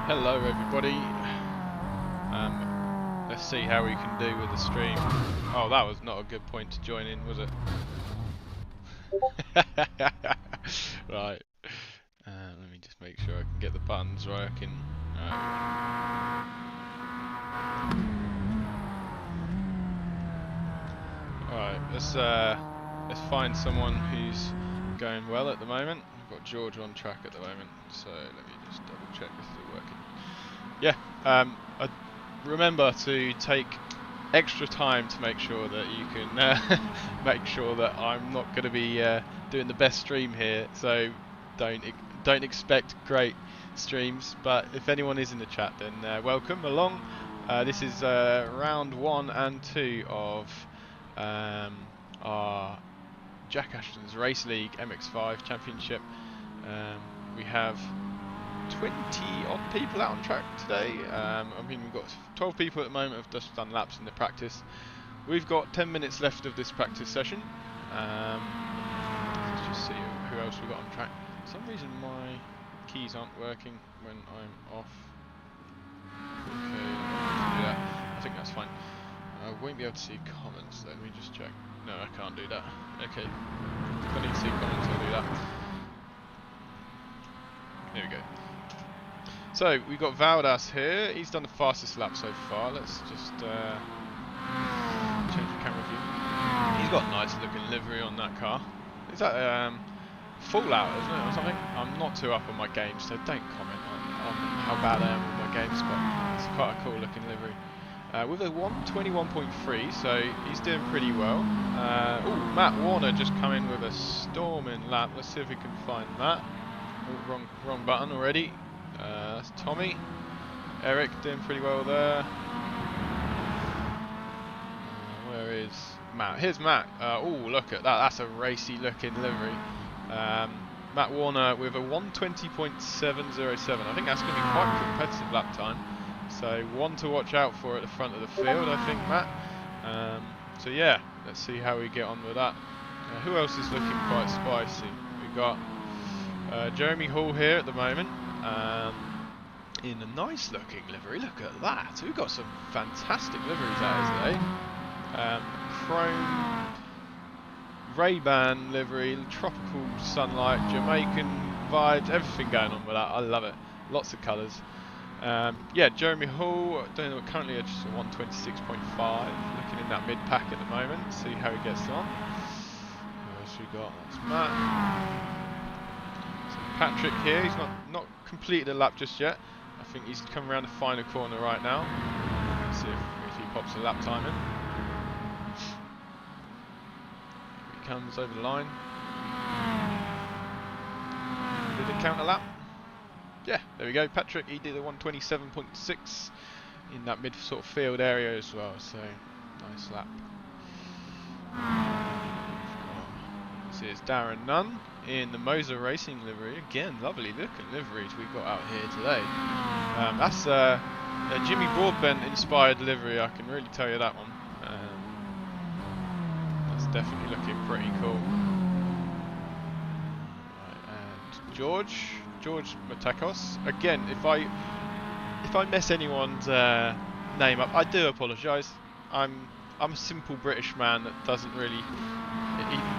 Hello everybody. Let's see how we can do with the stream. Oh, that was not a good point to join in, was it? Right. Let me just make sure I can get the buttons working. Alright, let's find someone who's going well at the moment. We've got George on track at the moment, so let me just double check this is all working. Yeah, remember to take extra time to make sure that you can make sure that I'm not going to be doing the best stream here. So don't expect great streams. But if anyone is in the chat, then welcome along. This is round 1 and 2 of our Jack Ashton's Race League MX5 Championship. We have 20 odd people out on track today. I mean, we've got 12 people at the moment have just done laps in the practice. We've got 10 minutes left of this practice session. Let's just see who else we've got on track. For some reason my keys aren't working when I'm off. Okay, do that. I think that's fine. I won't be able to see comments though. Let me just check. No, I can't do that. Okay. If I need to see comments, I'll do that. There we go. So we've got Valdas here. He's done the fastest lap so far. Let's just change the camera view. He's got a nice looking livery on that car. Is that Fallout, isn't it, or something? I'm not too up on my games, so don't comment on how bad I am with my games, but it's quite a cool looking livery. With a 121.3, so he's doing pretty well. Oh, Matt Warner just come in with a storming lap. Let's see if we can find that. Oh, wrong button already. That's Tommy. Eric doing pretty well there. Where is Matt? Here's Matt. Oh, look at that. That's a racy looking livery. Matt Warner with a 120.707. I think that's going to be quite competitive lap time. So one to watch out for at the front of the field, I think, Matt. So yeah, let's see how we get on with that. Who else is looking quite spicy? We've got Jeremy Hall here at the moment. In a nice looking livery. Look at that. We've got some fantastic liveries out today. Chrome Ray-Ban livery, tropical sunlight, Jamaican vibes, everything going on with that. I love it. Lots of colours. Yeah, Jeremy Hall doing currently just a 126.5, looking in that mid pack at the moment. See how he gets on. Who else we got? That's Matt. Patrick here, he's not completed a lap just yet. I think he's come around the final corner right now. Let's see if he pops a lap time in. Here he comes over the line. Did it count a lap? Yeah, there we go. Patrick, he did a 127.6 in that mid sort of field area as well. So nice lap. See, it's Darren Nunn in the Moser Racing livery. Again, lovely looking liveries we've got out here today. That's a Jimmy Broadbent inspired livery, I can really tell you that one. That's definitely looking pretty cool. Right, and George Matakos. Again, if I mess anyone's name up, I do apologise. I'm a simple British man that doesn't really.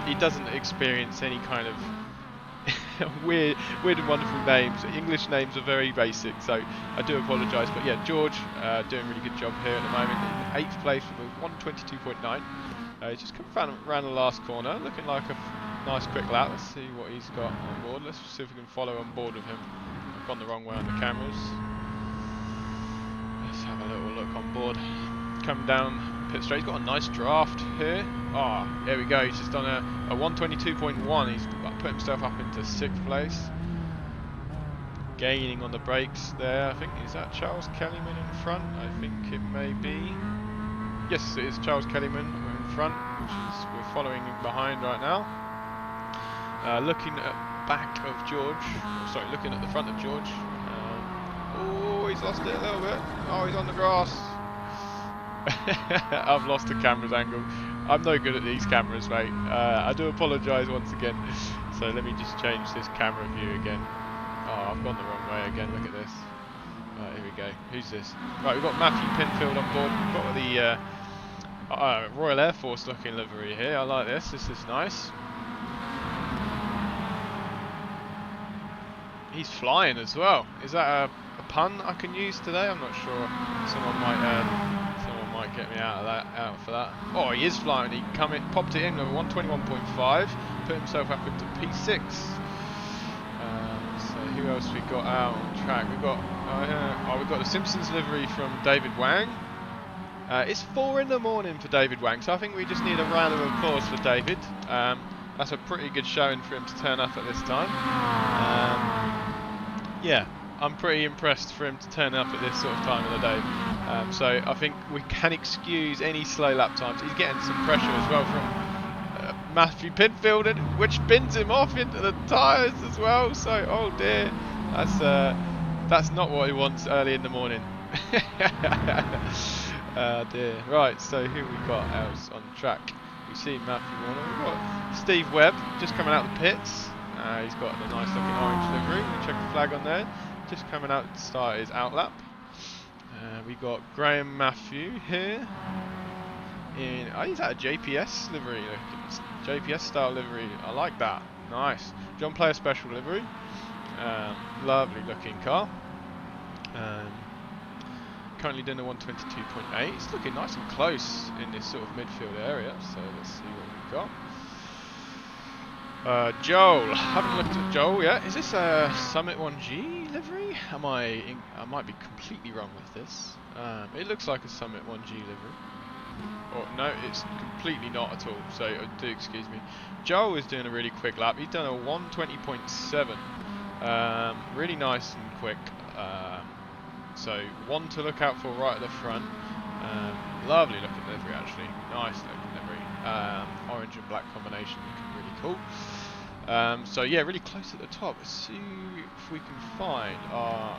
He doesn't experience any kind of weird and wonderful names. English names are very basic, so I do apologise. But yeah, George doing a really good job here at the moment in 8th place with a 122.9. He's just come around the last corner, looking like a nice quick lap. Let's see what he's got on board. Let's see if we can follow on board with him. I've gone the wrong way on the cameras. Let's have a little look on board. Come down pit straight. He's got a nice draft here. Ah, there we go. He's just done a 122.1. He's put himself up into 6th place. Gaining on the brakes there. I think, is that Charles Kellyman in front? I think it may be. Yes, it is Charles Kellyman in front, which is we're following him behind right now. Looking at back of George. Sorry, looking at the front of George. Oh, he's lost it a little bit. Oh, he's on the grass. I've lost the camera's angle. I'm no good at these cameras, mate. I do apologise once again. So let me just change this camera view again. Oh, I've gone the wrong way again. Look at this. we go. Who's this? Right, we've got Matthew Pinfield on board. We've got the Royal Air Force looking livery here. I like this. This is nice. He's flying as well. Is that a pun I can use today? I'm not sure. Someone might get me out for that. Oh, he is flying. He popped it in over 121.5. Put himself up into P6. So who else we got out on track? We've got the Simpsons livery from David Wang. It's 4 in the morning for David Wang, so I think we just need a round of applause for David. That's a pretty good showing for him to turn up at this time. Yeah, I'm pretty impressed for him to turn up at this sort of time of the day. So I think we can excuse any slow lap times. He's getting some pressure as well from Matthew Pinfield, which bins him off into the tyres as well. So, oh dear, that's not what he wants early in the morning. Dear. Right, so who we got else on track? We see Matthew Warner. We've got Steve Webb just coming out the pits. He's got a nice looking orange livery. We check the flag on there. Just coming out to start his outlap. We got Graham Matthew here. He's at a JPS livery. JPS style livery. I like that. Nice. John Player special livery. Lovely looking car. Currently doing a 122.8. It's looking nice and close in this sort of midfield area. So let's see what we've got. Joel, haven't looked at Joel yet. Is this a Summit 1G livery? I might be completely wrong with this. It looks like a Summit 1G livery. Oh no, it's completely not at all. So do excuse me. Joel is doing a really quick lap. He's done a 120.7. Really nice and quick. So one to look out for right at the front. Lovely looking livery actually. Nice looking livery. Orange and black combination looking really cool. So yeah, really close at the top. Let's see if we can find.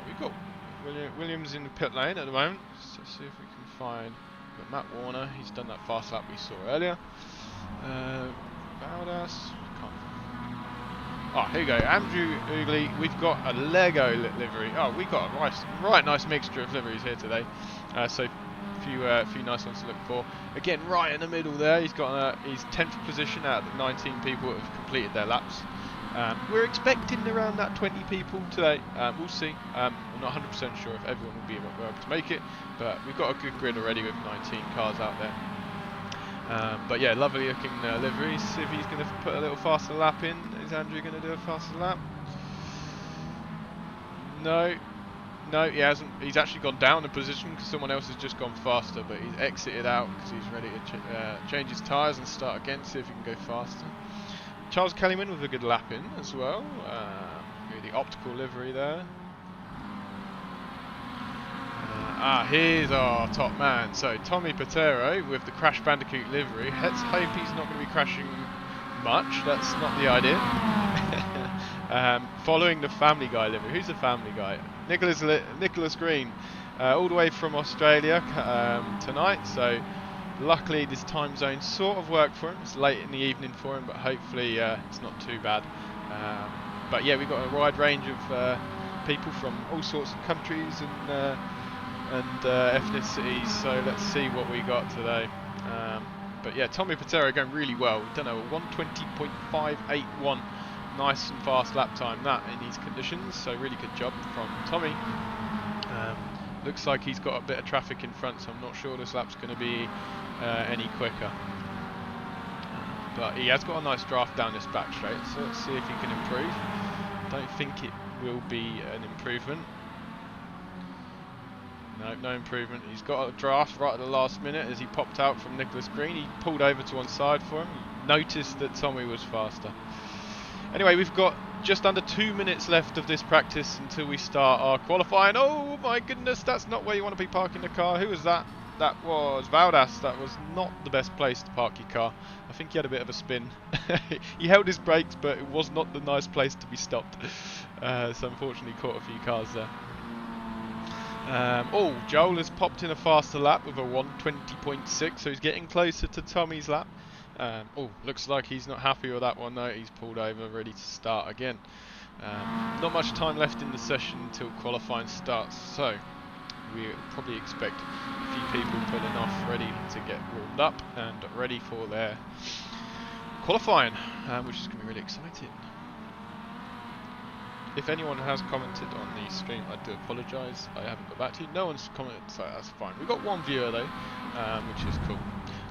We've got Williams in the pit lane at the moment. So let's see if we can find. We've got Matt Warner. He's done that fast lap we saw earlier. Valdas. Oh, here we go. Andrew Oogley. We've got a Lego livery. Oh, we've got a right nice mixture of liveries here today. So few nice ones to look for. Again, right in the middle there, he's got his 10th position out of the 19 people that have completed their laps. We're expecting around that 20 people today. We'll see. I'm not 100% sure if everyone will be able to make it, but we've got a good grid already with 19 cars out there. But yeah, lovely looking liveries. See if he's going to put a little faster lap in. Is Andrew going to do a faster lap? No, he hasn't. He's actually gone down a position because someone else has just gone faster, but he's exited out because he's ready to change his tyres and start again, see if he can go faster. Charles Kellyman with a good lap in as well. The optical livery there. Here's our top man. So Tommy Patero with the Crash Bandicoot livery. Let's hope he's not going to be crashing much. That's not the idea. Following the Family Guy livery. Who's the Family Guy? Nicholas Green, all the way from Australia tonight. So luckily this time zone sort of worked for him. It's late in the evening for him, but hopefully it's not too bad. But yeah, we've got a wide range of people from all sorts of countries and ethnicities. So let's see what we got today. But yeah, Tommy Patero going really well. We've done a 120.581. Nice and fast lap time that in these conditions, so really good job from Tommy. Looks like he's got a bit of traffic in front, so I'm not sure this lap's going to be any quicker. But he has got a nice draft down this back straight, so let's see if he can improve. Don't think it will be an improvement. No improvement. He's got a draft right at the last minute as he popped out from Nicholas Green. He pulled over to one side for him. He noticed that Tommy was faster. Anyway, we've got just under 2 minutes left of this practice until we start our qualifying. Oh my goodness, that's not where you want to be parking the car. Who was that? That was Valdas. That was not the best place to park your car. I think he had a bit of a spin. He held his brakes, but it was not the nice place to be stopped. So unfortunately caught a few cars there. Joel has popped in a faster lap with a 120.6, so he's getting closer to Tommy's lap. Looks like he's not happy with that one though. He's pulled over, ready to start again. Not much time left in the session until qualifying starts, so we probably expect a few people pulling off, ready to get warmed up and ready for their qualifying, which is going to be really exciting. If anyone has commented on the stream, I do apologise. I haven't got back to you. No one's commented, so that's fine. We've got one viewer though, which is cool.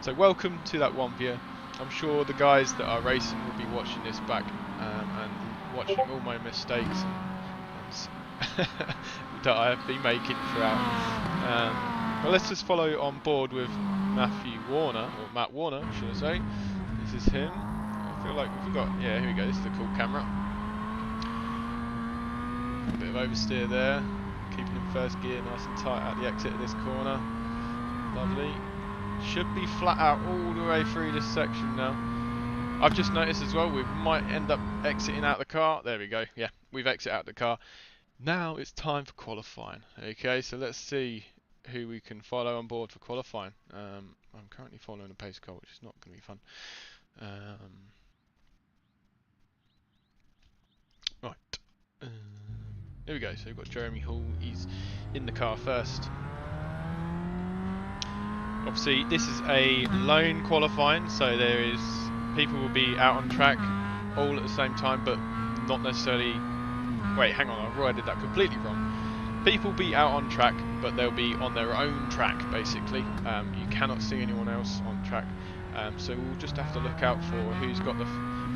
So welcome to that one viewer. I'm sure the guys that are racing will be watching this back and watching all my mistakes and that I have been making throughout. But let's just follow on board with Matthew Warner, or Matt Warner, should I say. This is him. I feel like we've got, yeah, here we go. This is the cool camera. A bit of oversteer there, keeping in first gear nice and tight at the exit of this corner. Lovely. Should be flat out all the way through this section now. I've just noticed as well we might end up exiting out the car. There we go. Yeah, we've exited out the car. Now it's time for qualifying. Okay, so let's see who we can follow on board for qualifying. I'm currently following a pace car, which is not going to be fun. Right. Here we go, so we've got Jeremy Hall, he's in the car first. Obviously this is a lone qualifying, so there is people will be out on track all at the same time, but not necessarily, wait, hang on, I've worded that completely wrong. People will be out on track, but they'll be on their own track basically. You cannot see anyone else on track, so we'll just have to look out for who's got the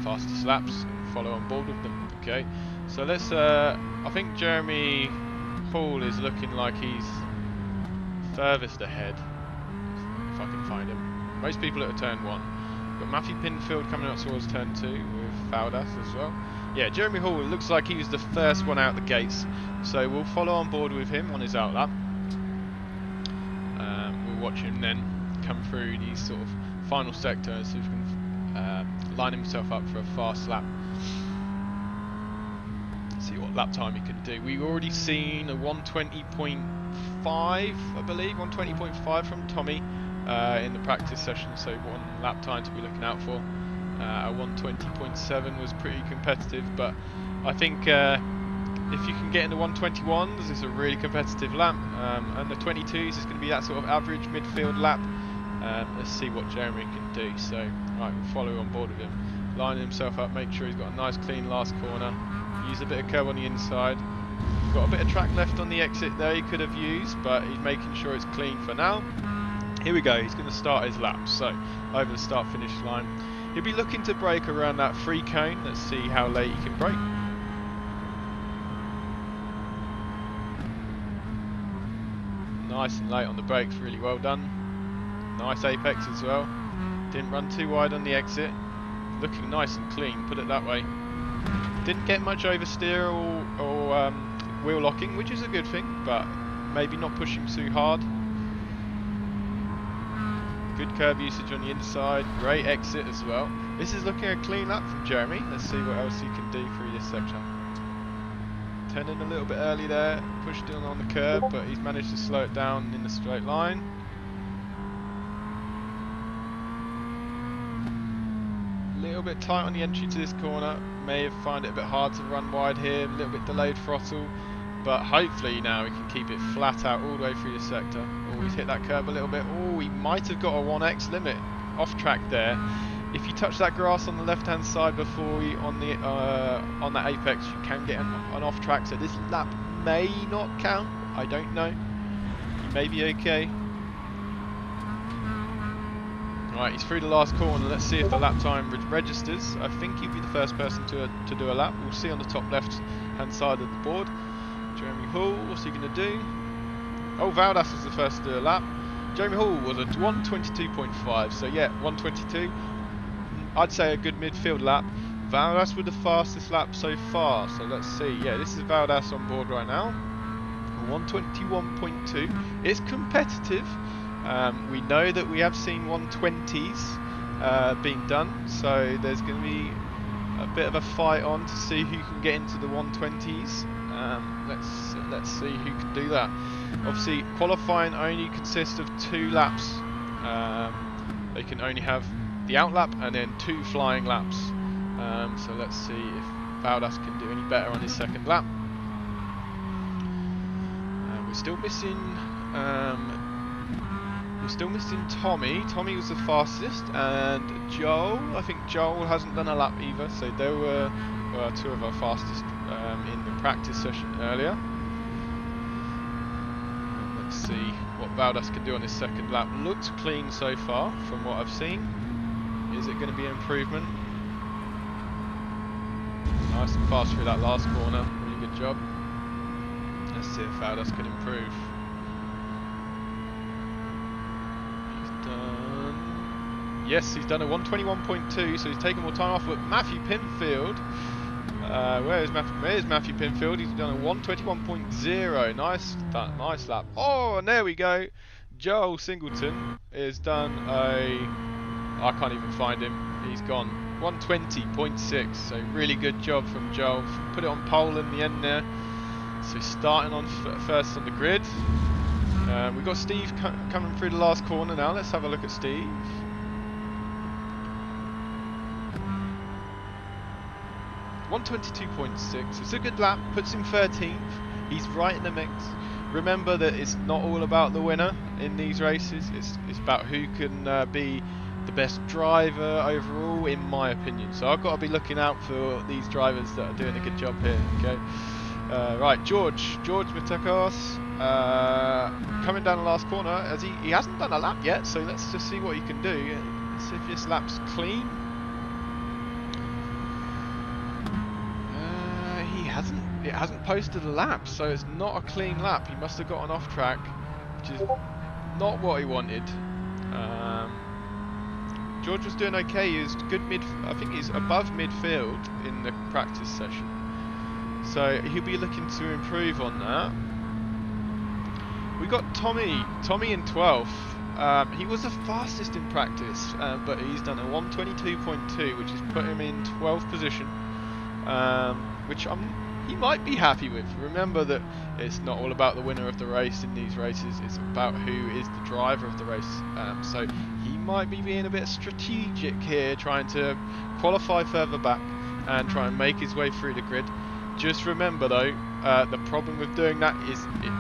fastest laps and follow on board with them. Okay, so let's I think Jeremy Hall is looking like he's furthest ahead, if I can find him. Most people at turn 1. We've got Matthew Pinfield coming up towards turn 2 with Valdas as well. Yeah, Jeremy Hall, it looks like he was the first one out the gates, so we'll follow on board with him on his out lap. We'll watch him then come through the sort of final sector and see if he can line himself up for a fast lap. See what lap time he can do. We've already seen a 120.5, I believe, 120.5 from Tommy in the practice session, so one lap time to be looking out for. A 120.7 was pretty competitive, but I think if you can get into 121s, it's a really competitive lap, and the 22s is going to be that sort of average midfield lap. Let's see what Jeremy can do. So, right, we'll follow on board with him, lining himself up, make sure he's got a nice clean last corner. Use a bit of curb on the inside. Got a bit of track left on the exit there he could have used, but he's making sure it's clean for now. Here we go, he's going to start his lap. So, over the start finish line. He'll be looking to brake around that free cone. Let's see how late he can brake. Nice and late on the brakes, really well done. Nice apex as well. Didn't run too wide on the exit. Looking nice and clean, put it that way. Didn't get much oversteer or wheel locking, which is a good thing, but maybe not pushing too hard. Good curb usage on the inside, great exit as well. This is looking a clean lap from Jeremy. Let's see what else he can do through this section. Turning a little bit early there, pushed in on the curb, but he's managed to slow it down in the straight line. A little bit tight on the entry to this corner, may have found it a bit hard to run wide here, a little bit delayed throttle, but hopefully now we can keep it flat out all the way through the sector. Always hit that curb a little bit. Oh, he might have got a 1x limit off track there. If you touch that grass on the left hand side before you on that apex, you can get an off track, so this lap may not count. I don't know. He may be okay. Right, he's through the last corner. Let's see if the lap time registers. I think he'll be the first person to do a lap. We'll see on the top left hand side of the board. Jeremy Hall, what's he going to do? Oh, Valdas was the first to do a lap. Jeremy Hall was a 122.5, so yeah, 122. I'd say a good midfield lap. Valdas with the fastest lap so far, so let's see. Yeah, this is Valdas on board right now. 121.2. It's competitive. We know that we have seen 120s being done, so there's going to be a bit of a fight on to see who can get into the 120s. Let's see who can do that. Obviously, qualifying only consists of 2 laps. They can only have the out lap and then 2 flying laps. So let's see if Valdas can do any better on his second lap. We're still missing We're still missing Tommy. Tommy was the fastest, and Joel. I think Joel hasn't done a lap either. So there were two of our fastest in the practice session earlier. Let's see what Valdas can do on his second lap. Looks clean so far from what I've seen. Is it going to be an improvement? Nice and fast through that last corner. Really good job. Let's see if Valdas can improve. Yes, he's done a 121.2, so he's taken more time off. But Matthew Pinfield, where's Matthew Pinfield? He's done a 121.0. Nice lap. Oh, and there we go. Joel Singleton has done a. I can't even find him. He's gone 120.6. So really good job from Joel. Put it on pole in the end there. So he's starting on first on the grid. We've got Steve coming through the last corner now. Let's have a look at Steve. 122.6. It's a good lap, puts him 13th. He's right in the mix. Remember that it's not all about the winner in these races. It's about who can be the best driver overall, in my opinion. So I've got to be looking out for these drivers that are doing a good job here. Okay. Right, George Matekos coming down the last corner. As he hasn't done a lap yet, so let's just see what he can do. Let's see if this lap's clean. It hasn't posted a lap, so it's not a clean lap. He must have gotten off track, which is not what he wanted. George was doing okay. He was good I think he's above midfield in the practice session, so he'll be looking to improve on that. We got Tommy in 12th. He was the fastest in practice, but he's done a 122.2, which has put him in 12th position, which he might be happy with. Remember that it's not all about the winner of the race in these races, it's about who is the driver of the race. So he might be being a bit strategic here, trying to qualify further back and try and make his way through the grid. Just remember though, the problem with doing that is you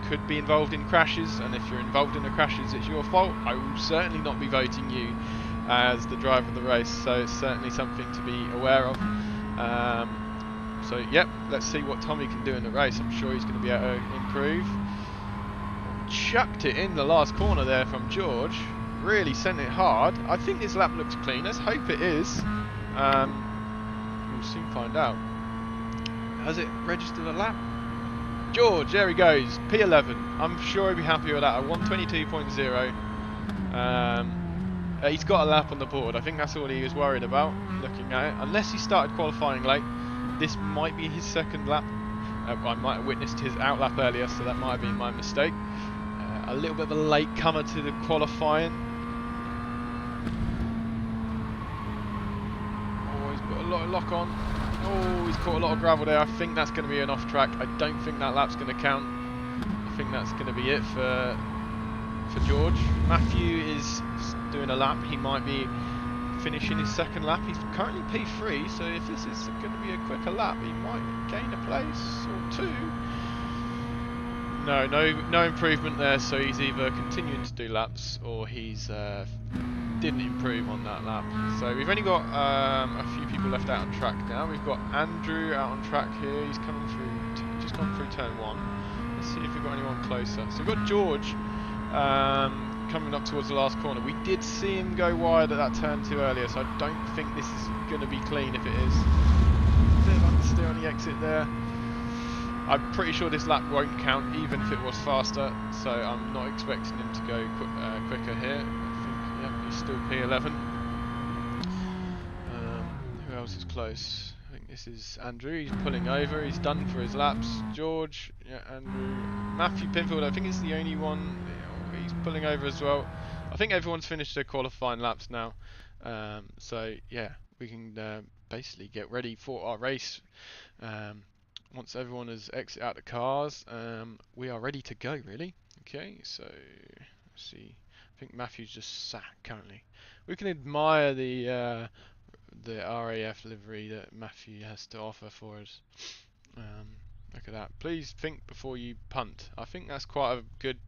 could be involved in crashes, and if you're involved in the crashes, it's your fault. I will certainly not be voting you as the driver of the race, so it's certainly something to be aware of. So yep, let's see what Tommy can do in the race. I'm sure he's going to be able to improve. Chucked it in the last corner there from George. Really sent it hard. I think this lap looks clean. Let's hope it is. We'll soon find out. Has it registered a lap? George, there he goes. P11. I'm sure he'll be happy with that. A 122.0. He's got a lap on the board. I think that's all he was worried about, looking at it. Unless he started qualifying late. This might be his second lap. I might have witnessed his out lap earlier, so that might have been my mistake. A little bit of a late comer to the qualifying. Oh, he's got a lot of lock on. Oh, he's caught a lot of gravel there. I think that's going to be an off track. I don't think that lap's going to count. I think that's going to be it for George. Matthew is doing a lap. He might be finishing his second lap. He's currently P3, so if this is going to be a quicker lap, he might gain a place or two. No improvement there, so he's either continuing to do laps or he's didn't improve on that lap. So we've only got a few people left out on track now. We've got Andrew out on track here. He's coming through, just gone through turn 1. Let's see if we've got anyone closer. So we've got George coming up towards the last corner. We did see him go wide at that turn 2 earlier, so I don't think this is going to be clean if it is. A bit of understeer on the exit there. I'm pretty sure this lap won't count even if it was faster, so I'm not expecting him to go quicker here. I think, yeah, he's still P11. Who else is close? I think this is Andrew. He's pulling over. He's done for his laps. George, yeah, Andrew. Matthew Pinfield, I think is the only one. He's pulling over as well. I think everyone's finished their qualifying laps now. So yeah, we can basically get ready for our race. Once everyone has exited out the cars, we are ready to go, really. Okay, so let's see. I think Matthew's just sat currently. We can admire the RAF livery that Matthew has to offer for us. Look at that. Please think before you punt. I think that's quite a good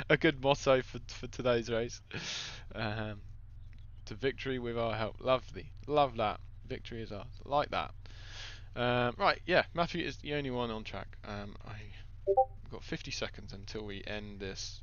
a good motto for today's race. Um, to victory with our help. Lovely. Love that. Victory is ours. Like that. Right, yeah, Matthew is the only one on track. I've got 50 seconds until we end this.